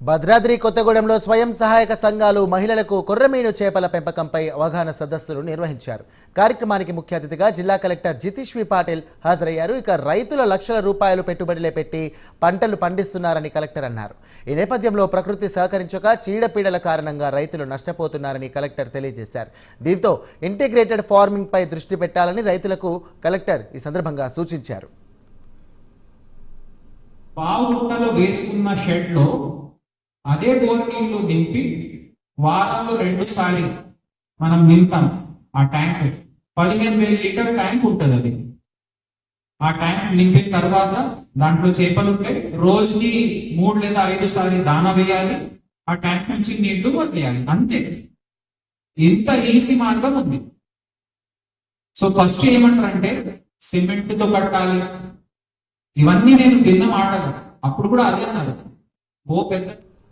భద్రాద్రి కొత్తగూడెంలో స్వయం సహాయక సంఘాలు మహిళలకు కొర్రమీను చేపల పెంపకంపై అవగాహన సదస్సులు నిర్వహించారు. కార్యక్రమానికి ముఖ్య అతిథిగా జిల్లా కలెక్టర్ జితేశ్వరి పాటిల్ హాజరయ్యారు. ఇక రైతుల లక్షల రూపాయలు పెట్టుబడులే పెట్టి పంటలు పండిస్తున్నారని కలెక్టర్ అన్నారు. ఈ నేపథ్యంలో ప్రకృతి సహకరించక చీడపీడల కారణంగా రైతులు నష్టపోతున్నారని కలెక్టర్ తెలియజేశారు. దీంతో ఇంటిగ్రేటెడ్ ఫార్మింగ్ పై దృష్టి పెట్టాలని రైతులకు కలెక్టర్ ఈ సందర్భంగా సూచించారు. పావుగుట్టలో వేసుకున్న షెడ్ లో అదే బోర్ నీళ్లు నింపి వారంలో 2 సార్లు మనం నింపాం. ఆ ట్యాంక్ 15,000 లీటర్ ట్యాంక్ ఉంటుంది. అది ఆ ట్యాంక్ నింపిన తర్వాత దాంట్లో చేపలు ఉంటాయి. రోజుకి 3 లేదా 5 సార్లు దానా వేయాలి. ఆ ట్యాంక్ నుంచి నీళ్లు వదిలేయాలి. అంతే. ఇంత ఈజీ మార్గం ఉంది. సో ఫస్ట్ ఏమంటారంటే సిమెంట్ తో కట్టాలి. ఇవన్నీ నేను భిన్నం ఆడను. అప్పుడు కూడా అదే అన్నారు. ఓ పెద్ద